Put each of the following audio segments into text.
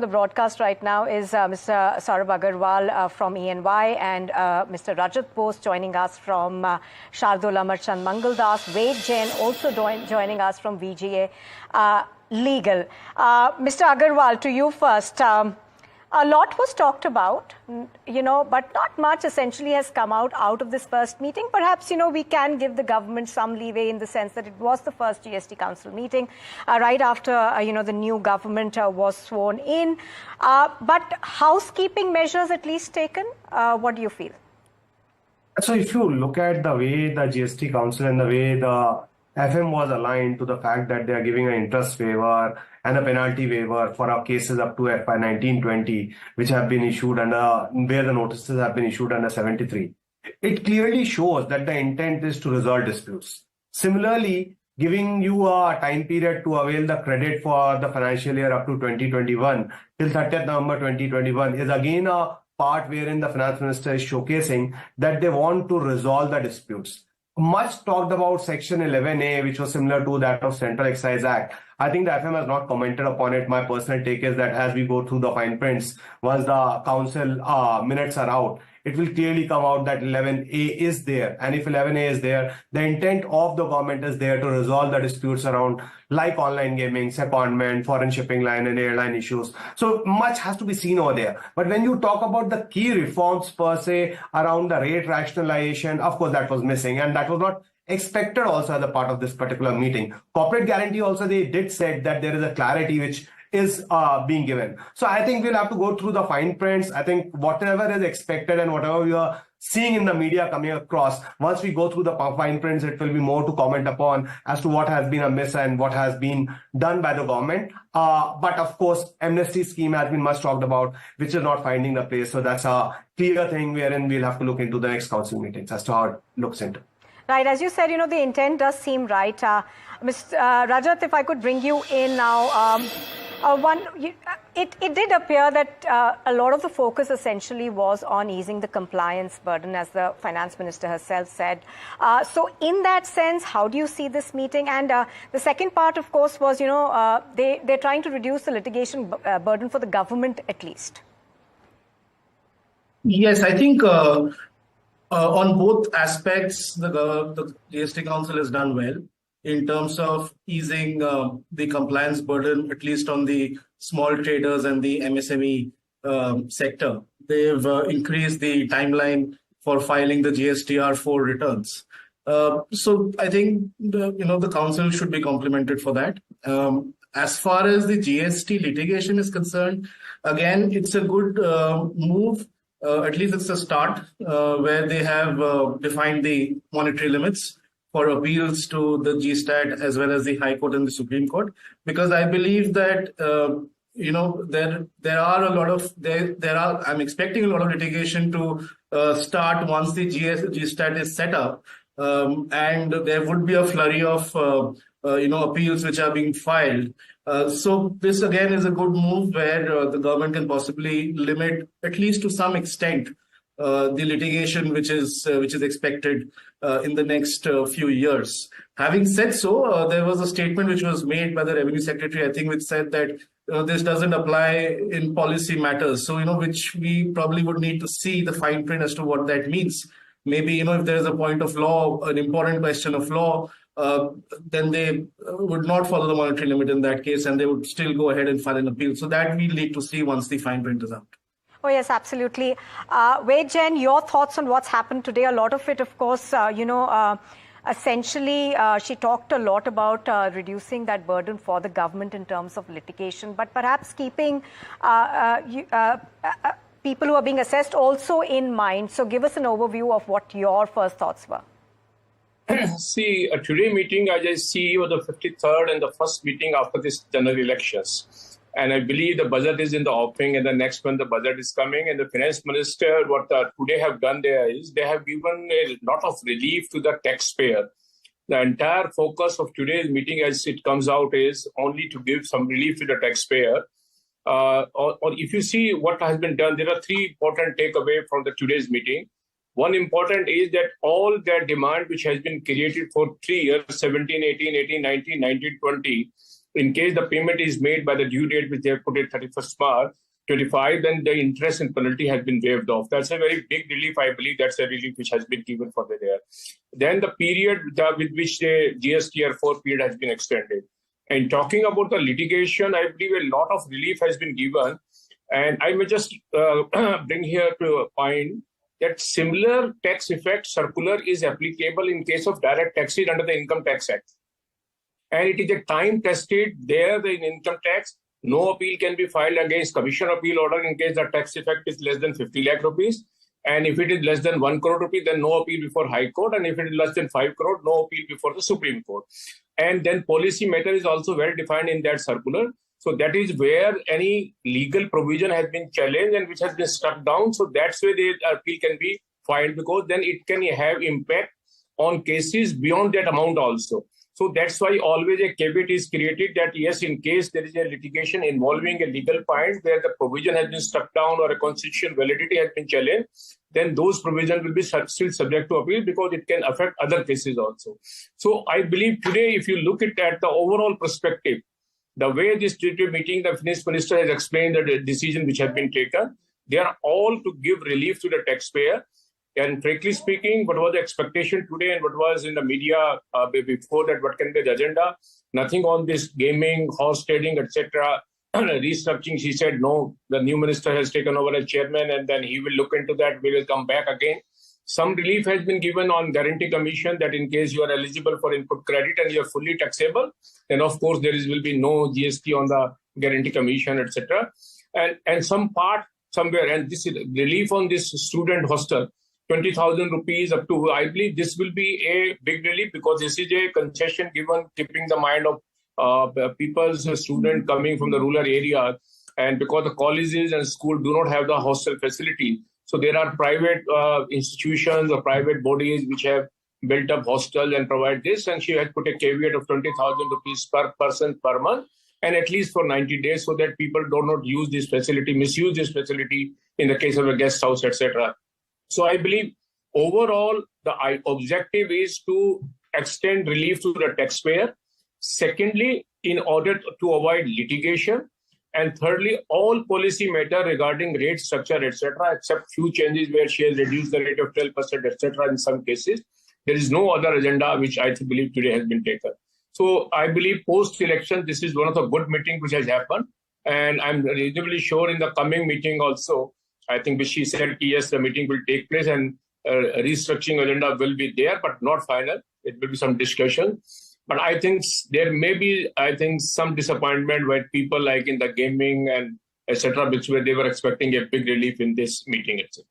The broadcast right now is Mr. Saurabh Agarwal from ENY and Mr. Rajat Bose joining us from Shardul Amarchand Mangaldas, Ved Jain also joining us from VGA Legal. Mr. Agarwal, to you first. A lot was talked about, but not much essentially has come out of this first meeting. Perhaps, we can give the government some leeway in the sense that it was the first GST Council meeting right after, the new government was sworn in. But housekeeping measures at least taken, what do you feel? So if you look at the way the GST Council and the way the FM was aligned to the fact that they are giving an interest waiver and a penalty waiver for our cases up to FY 1920, which have been issued under, where the notices have been issued under 73. It clearly shows that the intent is to resolve disputes. Similarly, giving you a time period to avail the credit for the financial year up to 2021 till 30th November 2021 is again a part wherein the finance minister is showcasing that they want to resolve the disputes. Much talked about Section 11A, which was similar to that of Central Excise Act. I think the FM has not commented upon it. My personal take is that as we go through the fine prints, once the council minutes are out, it will clearly come out that 11A is there. And if 11A is there, the intent of the government is there to resolve the disputes around like online gaming, secondment, foreign shipping line and airline issues. So much has to be seen over there. But when you talk about the key reforms per se around the rate rationalization, of course, that was missing. And that was not expected also as a part of this particular meeting. Corporate guarantee also, they did say that there is a clarity which is being given. So I think we'll have to go through the fine prints. I think whatever is expected and whatever we are seeing in the media coming across, once we go through the fine prints, it will be more to comment upon as to what has been amiss and what has been done by the government. But of course, amnesty scheme has been much talked about, which is not finding the place. So that's a clear thing wherein we'll have to look into the next council meetings as to how it looks into. Right, as you said, the intent does seem right. Mr. Rajat, if I could bring you in now. It did appear that a lot of the focus essentially was on easing the compliance burden, as the finance minister herself said. So in that sense, how do you see this meeting? And the second part, of course, was, they're trying to reduce the litigation burden for the government at least. Yes, I think on both aspects, the GST Council has done well in terms of easing the compliance burden, at least on the small traders and the MSME sector. They've increased the timeline for filing the GSTR4 returns. So I think the council should be complimented for that. As far as the GST litigation is concerned, again, it's a good move. At least it's a start where they have defined the monetary limits for appeals to the GSTAT as well as the High Court and the Supreme Court, because I believe that there are a lot of I'm expecting a lot of litigation to start once the GSTAT is set up, and there would be a flurry of appeals which are being filed. So this again is a good move where the government can possibly limit, at least to some extent, the litigation which is expected in the next few years. Having said so, there was a statement which was made by the Revenue Secretary, I think, which said that this doesn't apply in policy matters. So, which we probably would need to see the fine print as to what that means. Maybe, if there is a point of law, an important question of law, then they would not follow the monetary limit in that case, and they would still go ahead and file an appeal. So that we'll need to see once the fine print is out. Oh, yes, absolutely. Ved Jain, your thoughts on what's happened today? A lot of it, of course, essentially, she talked a lot about reducing that burden for the government in terms of litigation, but perhaps keeping people who are being assessed also in mind. So give us an overview of what your first thoughts were. See, today meeting, as I see, was the 53rd and the first meeting after this general elections. And I believe the budget is in the offing, and the next month the budget is coming. And the finance minister, what today have done there is they have given a lot of relief to the taxpayer. The entire focus of today's meeting, as it comes out, is only to give some relief to the taxpayer. Or if you see what has been done, there are three important takeaways from the today's meeting. One important is that all that demand which has been created for 3 years, 17, 18, 18, 19, 19, 20, in case the payment is made by the due date, which they have put it 31st March 25, then the interest and penalty has been waived off. That's a very big relief. I believe that's a relief which has been given for the there. Then the period with which the GST or 4 period has been extended. And talking about the litigation, I believe a lot of relief has been given. And I may just bring here to a point that similar tax effect circular is applicable in case of direct taxes under the Income Tax Act. And it is a time tested there in income tax. No appeal can be filed against commission appeal order in case the tax effect is less than 50 lakh rupees. And if it is less than 1 crore rupee, then no appeal before High Court. And if it is less than 5 crore, no appeal before the Supreme Court. And then policy matter is also well defined in that circular. So that is where any legal provision has been challenged and which has been struck down. So that's where the appeal can be filed, because then it can have impact on cases beyond that amount also. So that's why always a caveat is created that yes, in case there is a litigation involving a legal point where the provision has been struck down or a constitutional validity has been challenged, then those provisions will be still subject to appeal because it can affect other cases also. So I believe today, if you look at the overall perspective, the way this meeting, the finance minister has explained the decision which have been taken, they are all to give relief to the taxpayer. And frankly speaking, what was the expectation today and what was in the media before that, what can be the agenda? Nothing on this gaming, horse trading, etc. Restructuring, she said, no, the new minister has taken over as chairman and then he will look into that. We will come back again. Some relief has been given on guarantee commission that in case you are eligible for input credit and you are fully taxable, then of course there will be no GST on the guarantee commission, etc. And some part somewhere, and this is relief on this student hostel, 20,000 rupees up to, I believe this will be a big relief because this is a concession given, keeping the mind of people's students coming from the rural area. And because the colleges and schools do not have the hostel facility, so there are private institutions or private bodies which have built up hostels and provide this. And she has put a caveat of 20,000 rupees per person per month, and at least for 90 days, so that people do not use this facility, misuse this facility in the case of a guest house, etc. So I believe overall, the objective is to extend relief to the taxpayer. Secondly, in order to avoid litigation. And thirdly, all policy matter regarding rate structure, etc., except few changes where she has reduced the rate of 12%, etc. in some cases. There is no other agenda which I believe today has been taken. So I believe post-election, this is one of the good meetings which has happened. And I'm reasonably sure in the coming meeting also, I think which she said, yes, the meeting will take place and a restructuring agenda will be there, but not final. It will be some discussion. But I think there may be, some disappointment with people like in the gaming and etc., which where they were expecting a big relief in this meeting, etc.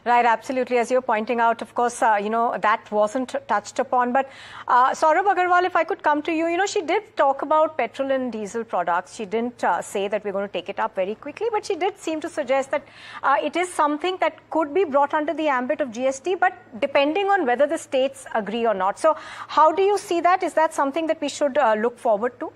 Right, absolutely. As you're pointing out, of course, that wasn't touched upon. But Saurabh Agarwal, if I could come to you, she did talk about petrol and diesel products. She didn't say that we're going to take it up very quickly, but she did seem to suggest that it is something that could be brought under the ambit of GST, but depending on whether the states agree or not. So how do you see that? Is that something that we should look forward to?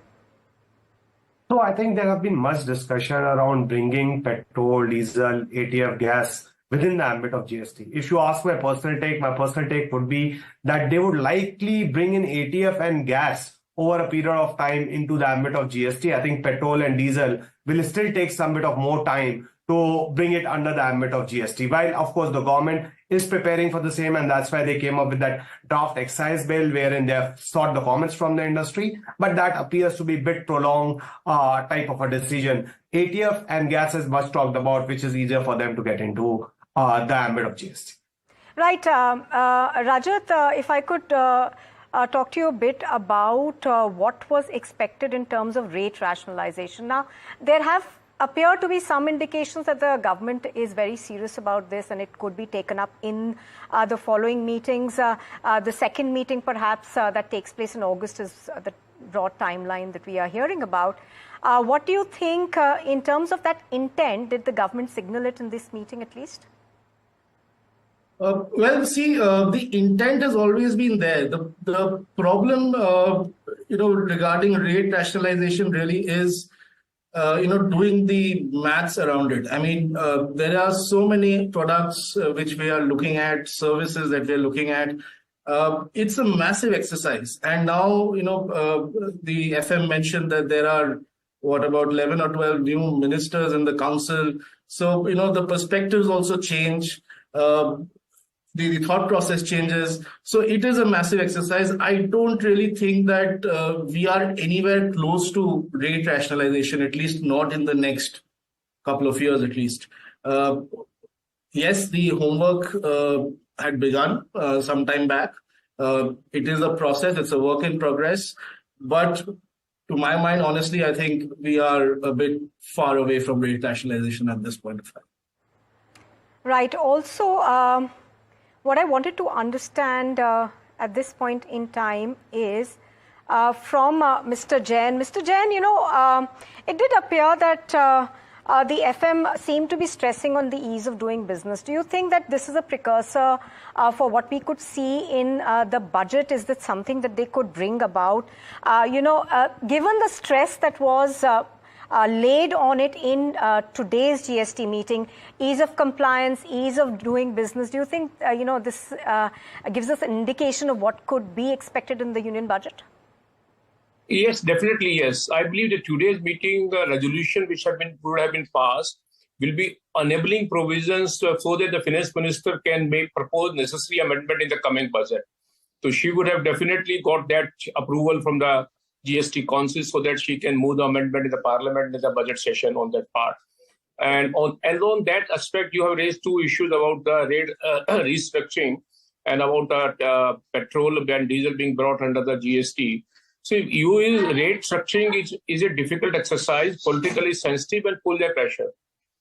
So I think there have been much discussion around bringing petrol, diesel, ATF gas within the ambit of GST. If you ask my personal take would be that they would likely bring in ATF and gas over a period of time into the ambit of GST. I think petrol and diesel will still take some bit of more time to bring it under the ambit of GST. While, of course, the government is preparing for the same, and that's why they came up with that draft excise bill wherein they have sought the comments from the industry. But that appears to be a bit prolonged type of a decision. ATF and gas is much talked about, which is easier for them to get into the ambit of GST. Right. Rajat, if I could talk to you a bit about what was expected in terms of rate rationalization. Now, there have appeared to be some indications that the government is very serious about this and it could be taken up in the following meetings. The second meeting, perhaps, that takes place in August is the broad timeline that we are hearing about. What do you think in terms of that intent? Did the government signal it in this meeting at least? Well, see, the intent has always been there. The problem, regarding rate rationalization really is, doing the maths around it. I mean, there are so many products which we are looking at, services that we are looking at. It's a massive exercise. And now, the FM mentioned that there are, about 11 or 12 new ministers in the council. So, the perspectives also change. The thought process changes. So it is a massive exercise. I don't really think that we are anywhere close to rate rationalization, at least not in the next couple of years at least. Yes, the homework had begun some time back. It is a process. It's a work in progress. But to my mind, honestly, I think we are a bit far away from rate rationalization at this point of time. Right. Also, what I wanted to understand at this point in time is from Mr. Jain. Mr. Jain, it did appear that the FM seemed to be stressing on the ease of doing business. Do you think that this is a precursor for what we could see in the budget? Is that something that they could bring about? Given the stress that was laid on it in today's GST meeting, ease of compliance, ease of doing business, do you think this gives us an indication of what could be expected in the union budget? Yes, definitely yes. I believe that today's meeting resolution which would have been passed will be enabling provisions so that the finance minister can propose necessary amendment in the coming budget. So she would have definitely got that approval from the GST council so that she can move the amendment in the parliament in the budget session on that part. And on that aspect, you have raised two issues about the rate restructuring and about petrol and diesel being brought under the GST. So rate structuring is a difficult exercise, politically sensitive and pull the pressure.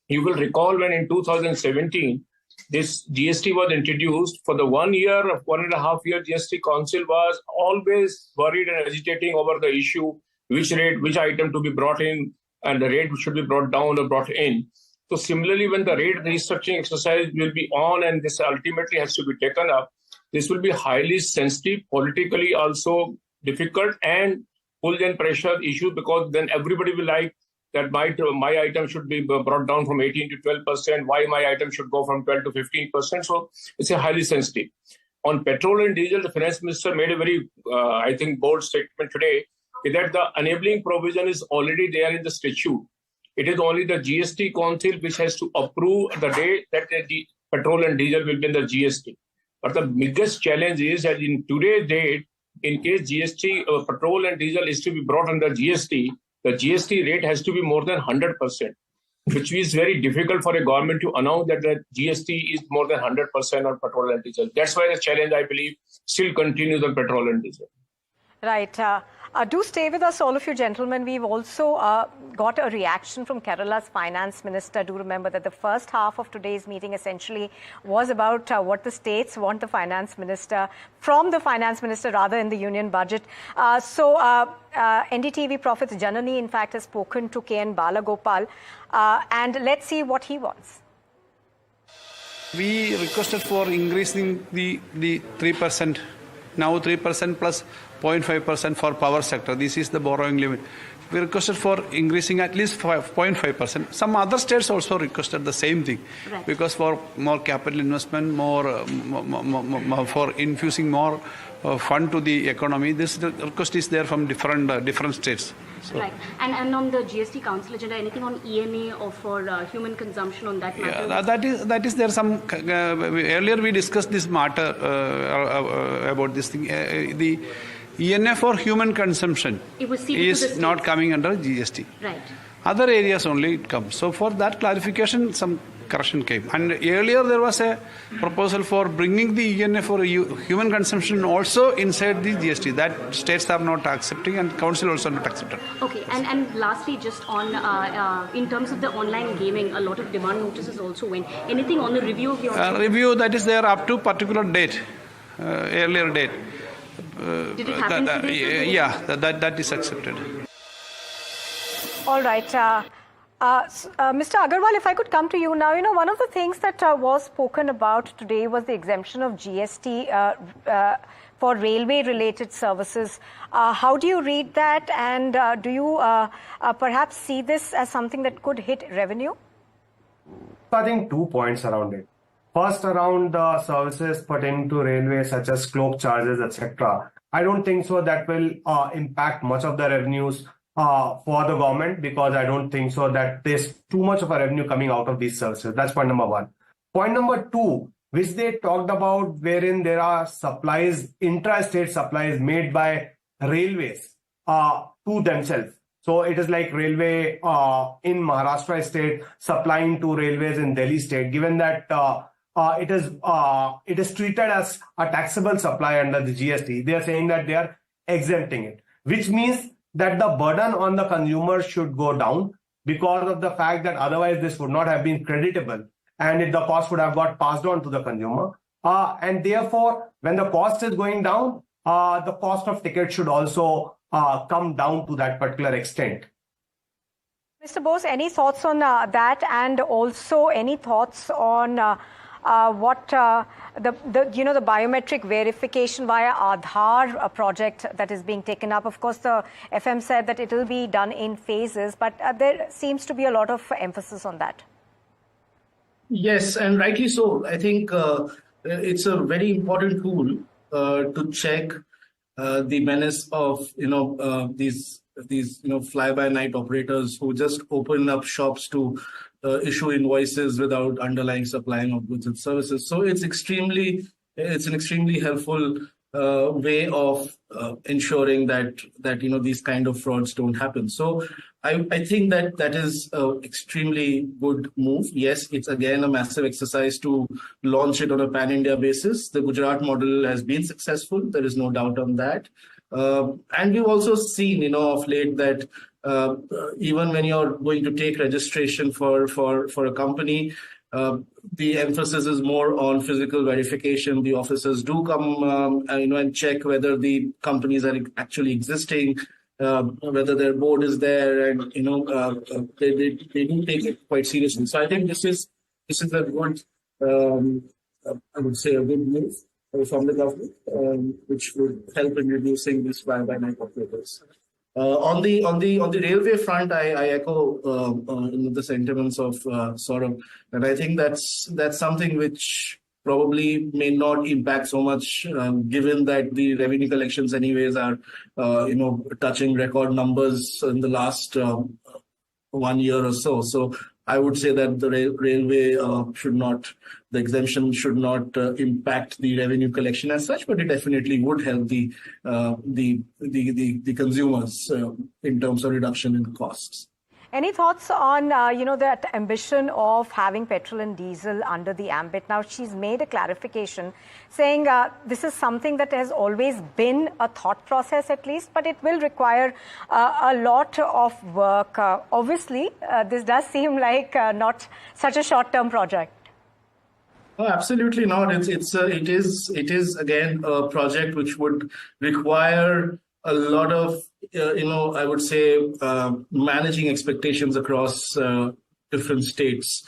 You will recall when in 2017, this GST was introduced. For the 1 year, 1.5 year, GST Council was always worried and agitating over the issue, which item to be brought in and the rate should be brought down or brought in. So similarly, when the rate restructuring exercise will be on and this ultimately has to be taken up, this will be highly sensitive, politically also difficult and pull and pressure issue, because then everybody will like that my item should be brought down from 18 to 12%, why my item should go from 12 to 15%. So it's a highly sensitive. On petrol and diesel, the finance minister made a very, bold statement today that the enabling provision is already there in the statute. It is only the GST council which has to approve the day that the petrol and diesel will be in the GST. But the biggest challenge is that in today's date, in case GST, petrol and diesel is to be brought under GST, the GST rate has to be more than 100%, which is very difficult for a government to announce that the GST is more than 100% on petrol and diesel. That's why the challenge, I believe, still continues on petrol and diesel. Right. Do stay with us, all of you gentlemen. We've also got a reaction from Kerala's finance minister. Do remember that the first half of today's meeting essentially was about what the states want the finance minister, from the finance minister rather, in the union budget. NDTV Profits Janani, in fact, has spoken to KN Balagopal. And let's see what he wants. We requested for increasing the 3%, now 3% plus 0.5% for power sector. This is the borrowing limit. We requested for increasing at least 0.5%. Some other states also requested the same thing, right, because for more capital investment, more for infusing more fund to the economy. This request is there from different states. So, right. And on the GST Council agenda, anything on ENA or for human consumption on that matter? Yeah, that is there some. Earlier we discussed this matter about this thing. The ENA for human consumption is not coming under GST. Right. Other areas only it comes. So for that clarification, some correction came. And earlier there was a proposal for bringing the ENA for human consumption also inside the GST. That states are not accepting and council also not accepting. Okay. And lastly, just on in terms of the online gaming, a lot of demand notices also went. Anything on the review of your review that is there up to particular date, earlier date. Did it happen today? Yeah, that is accepted. All right. Mr. Agarwal, if I could come to you now, one of the things that was spoken about today was the exemption of GST for railway-related services. How do you read that, and do you perhaps see this as something that could hit revenue? I think 2 points around it. First, around the services pertaining to railway, such as cloak charges, etc. I don't think so that will impact much of the revenues for the government, because I don't think so that there's too much of a revenue coming out of these services. That's point number one. Point number two, which they talked about, wherein there are supplies, intra-state supplies made by railways to themselves. So it is like railway in Maharashtra state supplying to railways in Delhi state, given that it is treated as a taxable supply under the GST. They are saying that they are exempting it, which means that the burden on the consumer should go down, because of the fact that otherwise this would not have been creditable, and the cost would have got passed on to the consumer. And therefore, when the cost is going down, the cost of ticket should also come down to that particular extent. Mr. Bose, any thoughts on that, and also any thoughts on what the biometric verification via Aadhaar project that is being taken up? Of course, the FM said that it will be done in phases, but there seems to be a lot of emphasis on that. Yes, and rightly so. I think it's a very important tool to check the menace of these fly-by-night operators who just open up shops to issue invoices without underlying supplying of goods and services. So it's an extremely helpful way of ensuring that these kind of frauds don't happen. So I think that is an extremely good move. Yes, it's again a massive exercise to launch it on a pan-India basis. The Gujarat model has been successful. There is no doubt on that. And we've also seen, of late that even when you're going to take registration for a company, the emphasis is more on physical verification. The officers do come, and check whether the companies are actually existing, whether their board is there, and they do take it quite seriously. So I think this is a good, I would say, a good move from the government, which would help in reducing these fly-by-night operators. On the railway front, I echo the sentiments of Saurabh, and I think that's something which probably may not impact so much, given that the revenue collections anyways are touching record numbers in the last 1 year or so. So I would say that the railway the exemption should not impact the revenue collection as such, but it definitely would help the consumers in terms of reduction in costs. Any thoughts on, that ambition of having petrol and diesel under the ambit? Now, she's made a clarification saying this is something that has always been a thought process at least, but it will require a lot of work. Obviously, this does seem like not such a short-term project. Oh, absolutely not. It is again a project which would require a lot of I would say managing expectations across different states,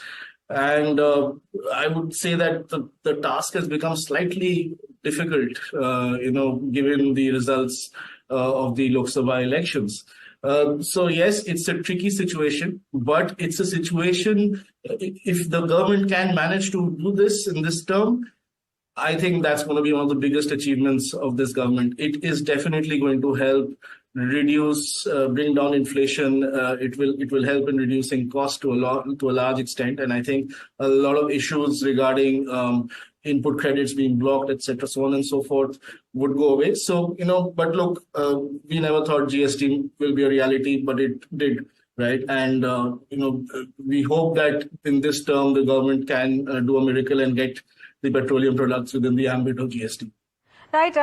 and I would say that the task has become slightly difficult, given the results of the Lok Sabha elections. So yes, it's a tricky situation, but it's a situation, if the government can manage to do this in this term, I think that's going to be one of the biggest achievements of this government. It is definitely going to help bring down inflation. It will help in reducing cost to a large extent, and I think a lot of issues regarding input credits being blocked, etc., so on and so forth, would go away. So but look, we never thought GST will be a reality, but it did, right? And we hope that in this term the government can do a miracle and get the petroleum products within the ambit of GST. Right,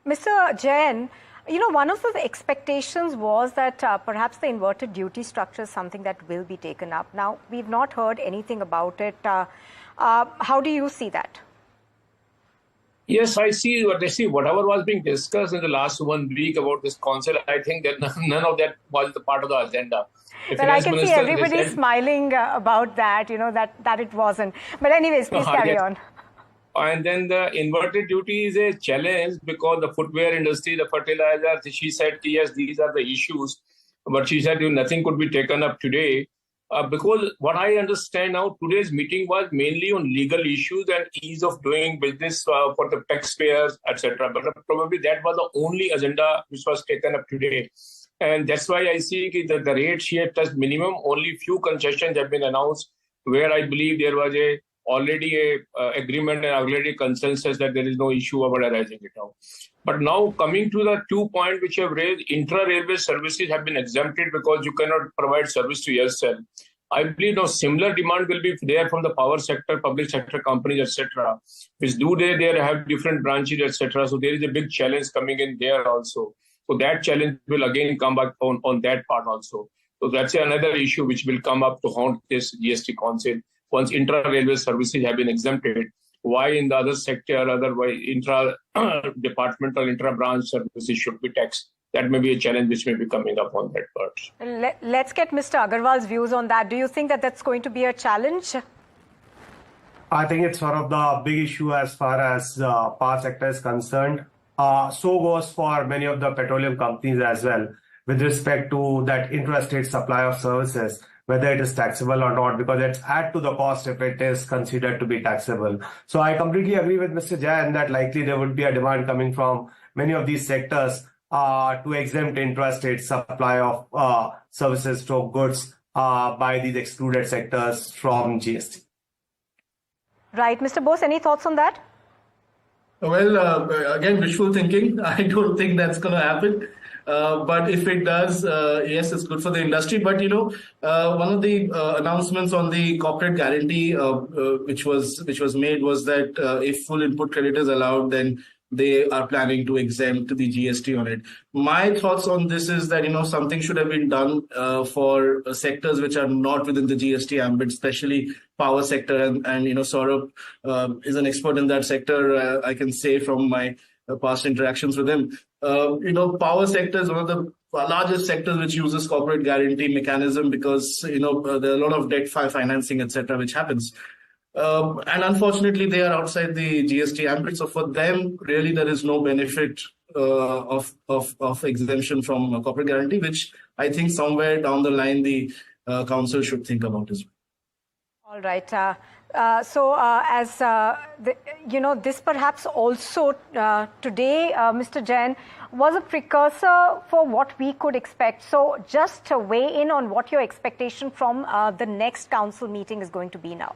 Mr. Jain. One of the expectations was that perhaps the inverted duty structure is something that will be taken up. Now, we've not heard anything about it. How do you see that? Yes, I see whatever was being discussed in the last 1 week about this council. I think that none of that was the part of the agenda. Well, I can see everybody smiling about that, that it wasn't. But anyways, please carry on. And then the inverted duty is a challenge because the footwear industry, the fertilizer, she said, yes, these are the issues. But she said nothing could be taken up today. Because what I understand now, today's meeting was mainly on legal issues and ease of doing business for the taxpayers, etc. But probably that was the only agenda which was taken up today. And that's why I see that the rate share test minimum, only few concessions have been announced, where I believe there was already a agreement and already consensus that there is no issue about arising it now. But now coming to the 2 points which you have raised, intra-railway services have been exempted because you cannot provide service to yourself. I believe now similar demand will be there from the power sector, public sector companies, etc. Which they have different branches, etc. So there is a big challenge coming in there also. So that challenge will again come back on that part also. So that's another issue which will come up to haunt this GST council. Once intra-railway services have been exempted, why in the other sector, otherwise intra-departmental, intra-branch services should be taxed? That may be a challenge which may be coming up on that part. Let's get Mr. Agarwal's views on that. Do you think that that's going to be a challenge? I think it's one of the big issue as far as the power sector is concerned. So goes for many of the petroleum companies as well, with respect to that intrastate supply of services, whether it is taxable or not, because it's add to the cost if it is considered to be taxable. So I completely agree with Mr. Jain that likely there would be a demand coming from many of these sectors to exempt intrastate supply of services to goods by these excluded sectors from GST. Right. Mr. Bose, any thoughts on that? Well, again, wishful thinking. I don't think that's going to happen. But if it does, yes, it's good for the industry. But, one of the announcements on the corporate guarantee, which was made, was that if full input credit is allowed, then they are planning to exempt the GST on it. My thoughts on this is that, something should have been done for sectors which are not within the GST ambit, especially power sector. And Saurabh is an expert in that sector, I can say from my past interactions with him. Power sector is one of the largest sectors which uses corporate guarantee mechanism because, there are a lot of debt financing, etc., which happens. And unfortunately, they are outside the GST ambit. So for them, really, there is no benefit of exemption from corporate guarantee, which I think somewhere down the line, the council should think about as well. All right. This perhaps also today, Mr. Jain, was a precursor for what we could expect. So just weigh in on what your expectation from the next council meeting is going to be now.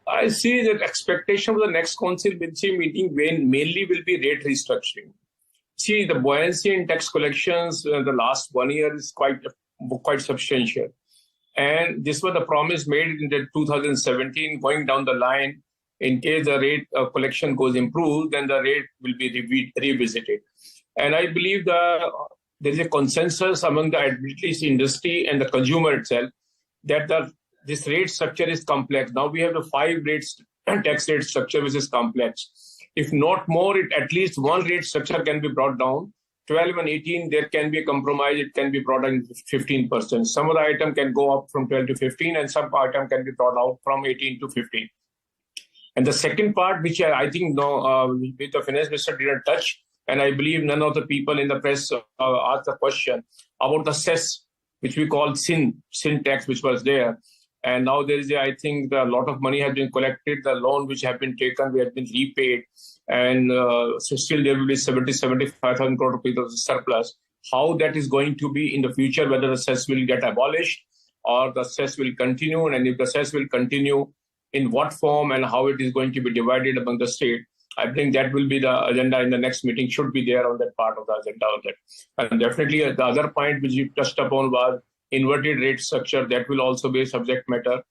I see that expectation of the next council meeting mainly will be rate restructuring. See, the buoyancy in tax collections the last 1 year is quite substantial. And this was the promise made in the 2017, going down the line. In case the rate of collection goes improved, then the rate will be revisited. And I believe there is a consensus among the at least industry and the consumer itself that this rate structure is complex. Now we have the 5 rates tax rate structure which is complex. If not more, at least one rate structure can be brought down. 12 and 18, there can be a compromise. It can be brought down 15%. Some of the item can go up from 12 to 15, and some item can be brought out from 18 to 15. And the second part, which I think with the finance minister didn't touch, and I believe none of the people in the press asked the question about the cess, which we call sin tax, which was there. And now there is, I think, a lot of money has been collected. The loan which have been taken, we have been repaid. And so still there will be 75,000 crore rupees of surplus. How that is going to be in the future, whether the cess will get abolished or the cess will continue. And if the cess will continue, in what form and how it is going to be divided among the state. I think that will be the agenda in the next meeting, should be there on that part of the agenda of that. And definitely the other point which you touched upon was inverted rate structure. That will also be a subject matter.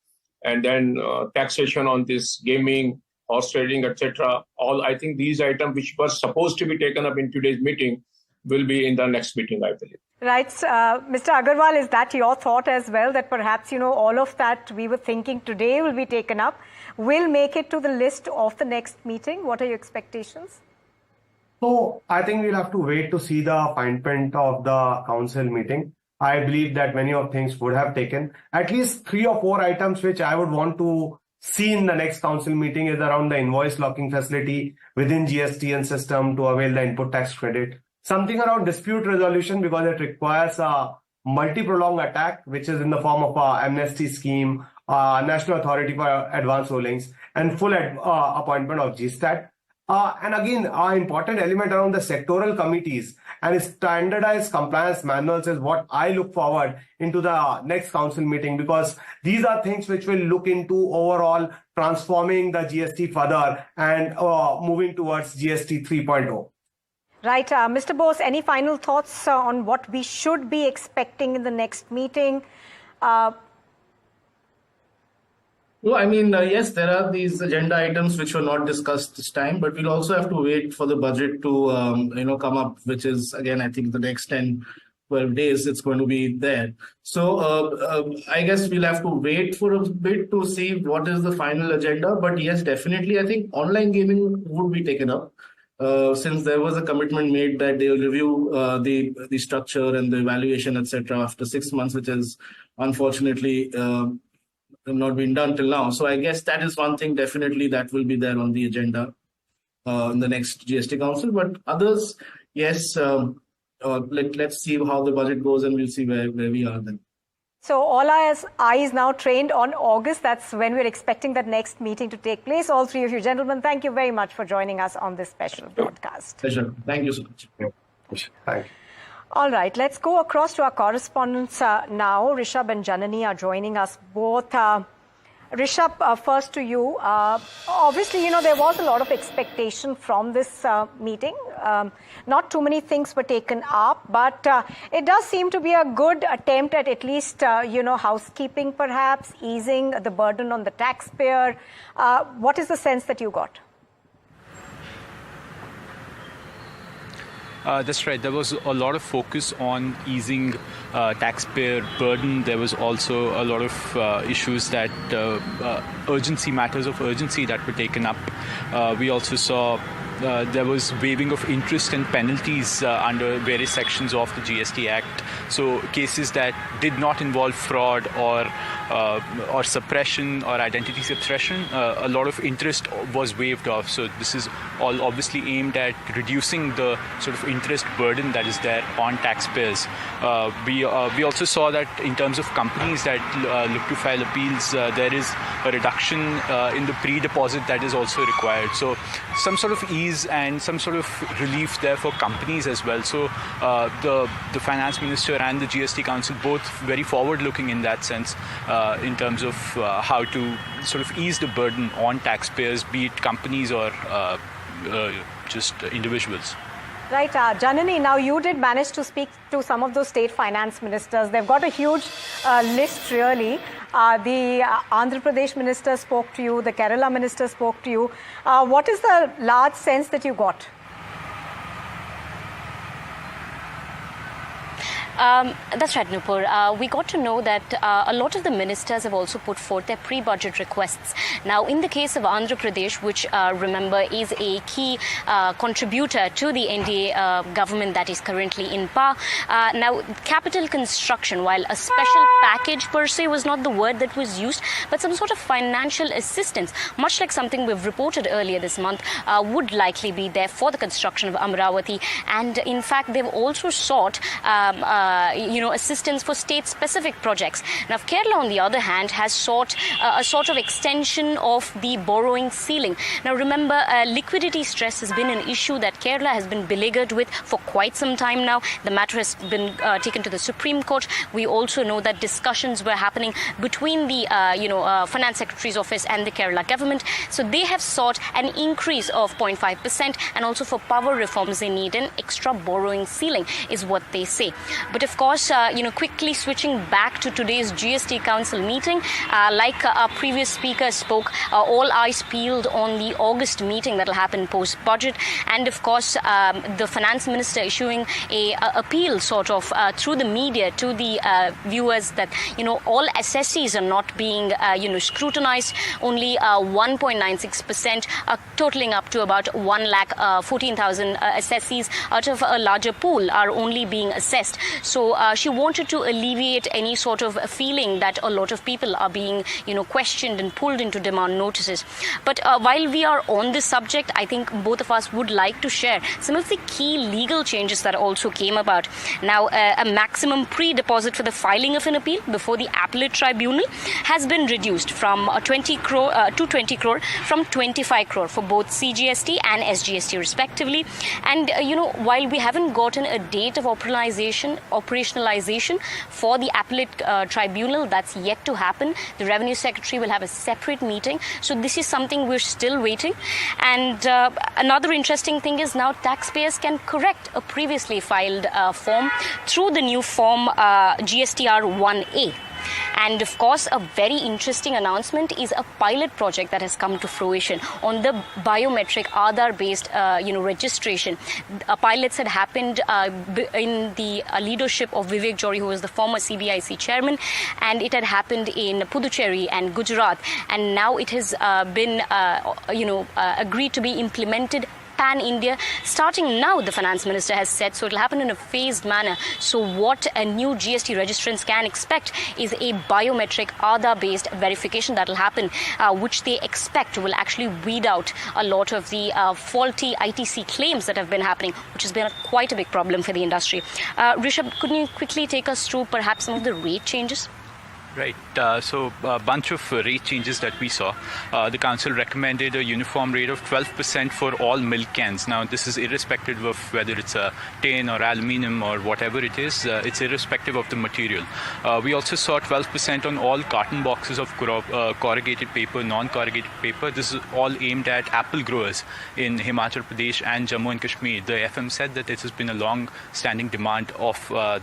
And then taxation on this gaming, horse trading, etc. All, I think these items which were supposed to be taken up in today's meeting will be in the next meeting, I believe. Right. Mr. Agarwal, is that your thought as well, that perhaps, all of that we were thinking today will be taken up, will make it to the list of the next meeting? What are your expectations? So I think we'll have to wait to see the fine print of the council meeting. I believe that many of things would have taken. At least 3 or 4 items which I would want to see in the next council meeting is around the invoice locking facility within GSTN system to avail the input tax credit. Something around dispute resolution, because it requires a multi-pronged attack, which is in the form of amnesty scheme, National Authority for Advanced Rulings, and full appointment of GStat. And again, an important element around the sectoral committees and standardized compliance manuals is what I look forward into the next council meeting, because these are things which will look into overall transforming the GST further and moving towards GST 3.0. Right. Mr. Bose, any final thoughts on what we should be expecting in the next meeting? No, I mean, yes, there are these agenda items which were not discussed this time, but we'll also have to wait for the budget to, come up, which is, again, I think the next 10, 12 days, it's going to be there. So I guess we'll have to wait for a bit to see what is the final agenda. But yes, definitely, I think online gaming would be taken up. Since there was a commitment made that they'll review the structure and the evaluation, etc., after 6 months, which is unfortunately not been done till now. So I guess that is one thing definitely that will be there on the agenda in the next GST Council. But others, yes, let's see how the budget goes, and we'll see where we are then. So all our eyes now trained on August. That's when we're expecting that next meeting to take place. All three of you gentlemen, thank you very much for joining us on this special broadcast. Pleasure. Thank you so much. Thank you. All right, let's go across to our correspondents now. Rishabh and Janani are joining us both. Rishabh, first to you. Obviously, there was a lot of expectation from this meeting. Not too many things were taken up, but it does seem to be a good attempt at least, housekeeping perhaps, easing the burden on the taxpayer. What is the sense that you got? That's right. There was a lot of focus on easing taxpayer burden. There was also a lot of issues that matters of urgency that were taken up. We also saw there was waiving of interest and penalties under various sections of the GST Act. So cases that did not involve fraud or suppression or identity suppression, a lot of interest was waived off. So this is all obviously aimed at reducing the sort of interest burden that is there on taxpayers. We also saw that in terms of companies that look to file appeals, there is a reduction in the pre-deposit that is also required. So some sort of ease and some sort of relief there for companies as well. So the Finance Minister and the GST Council both very forward-looking in that sense, in terms of how to sort of ease the burden on taxpayers, be it companies or just individuals. Right, Janani, now you did manage to speak to some of those state finance ministers. They've got a huge list, really. The Andhra Pradesh minister spoke to you, the Kerala minister spoke to you. What is the large sense that you got? That's right, Nupur. We got to know that a lot of the ministers have also put forth their pre-budget requests. Now, in the case of Andhra Pradesh, which, remember, is a key contributor to the NDA government that is currently in power. Now, capital construction, while a special package per se was not the word that was used, but some sort of financial assistance, much like something we've reported earlier this month, would likely be there for the construction of Amaravati. And in fact, they've also sought assistance for state-specific projects. Now, Kerala, on the other hand, has sought a sort of extension of the borrowing ceiling. Now, remember, liquidity stress has been an issue that Kerala has been beleaguered with for quite some time now. The matter has been taken to the Supreme Court. We also know that discussions were happening between the, Finance Secretary's office and the Kerala government. So they have sought an increase of 0.5%, and also for power reforms, they need an extra borrowing ceiling, is what they say. But of course, quickly switching back to today's GST Council meeting, like our previous speaker spoke, all eyes peeled on the August meeting that will happen post-budget. And of course, the finance minister issuing a appeal sort of through the media to the viewers that, all assessees are not being, scrutinized. Only 1.96%, totaling up to about 1,14,000 assessees out of a larger pool are only being assessed. So she wanted to alleviate any sort of feeling that a lot of people are being, questioned and pulled into demand notices. But while we are on this subject, I think both of us would like to share some of the key legal changes that also came about. Now, a maximum pre-deposit for the filing of an appeal before the appellate tribunal has been reduced from 20 crore to 20 crore from 25 crore for both CGST and SGST respectively. And, while we haven't gotten a date of operationalization for the appellate tribunal, that's yet to happen. The Revenue Secretary will have a separate meeting. So this is something we're still waiting. And another interesting thing is now taxpayers can correct a previously filed form through the new form GSTR 1A. And of course, a very interesting announcement is a pilot project that has come to fruition on the biometric Aadhaar-based, registration. Pilots had happened in the leadership of Vivek Jory, who was the former CBIC chairman, and it had happened in Puducherry and Gujarat. And now it has been, agreed to be implemented pan-India. Starting now, the finance minister has said, so it will happen in a phased manner. So what a new GST registrants can expect is a biometric Aadhaar-based verification that will happen, which they expect will actually weed out a lot of the faulty ITC claims that have been happening, which has been quite a big problem for the industry. Rishabh, could you quickly take us through perhaps some of the rate changes? Right. So a bunch of rate changes that we saw. The council recommended a uniform rate of 12% for all milk cans. Now, this is irrespective of whether it's a tin or aluminium or whatever it is. It's irrespective of the material. We also saw 12% on all carton boxes of corrugated paper, non-corrugated paper. This is all aimed at apple growers in Himachal Pradesh and Jammu and Kashmir. The FM said that this has been a long-standing demand of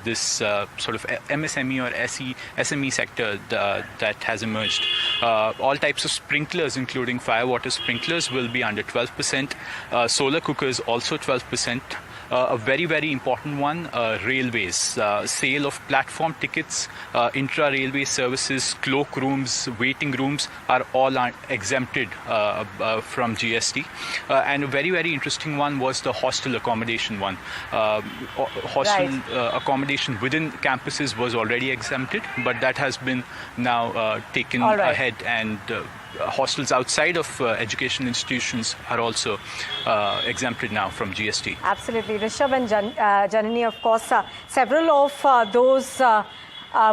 this sort of MSME or SME sector that has emerged. All types of sprinklers, including firewater sprinklers, will be under 12%. Solar cookers also 12%. A very, very important one, railways. Sale of platform tickets, intra-railway services, cloakrooms, waiting rooms are all exempted from GST. And a very, very interesting one was the hostel accommodation one. Hostel accommodation within campuses was already exempted, but that has been now taken ahead, and hostels outside of educational institutions are also exempted now from GST. Absolutely. Rishabh and Janani, of course, several of those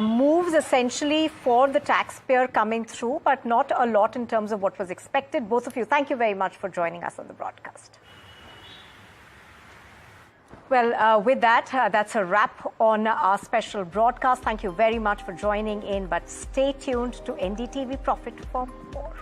moves essentially for the taxpayer coming through, but not a lot in terms of what was expected. Both of you, thank you very much for joining us on the broadcast. Well, with that, that's a wrap on our special broadcast. Thank you very much for joining in, but stay tuned to NDTV Profit for more.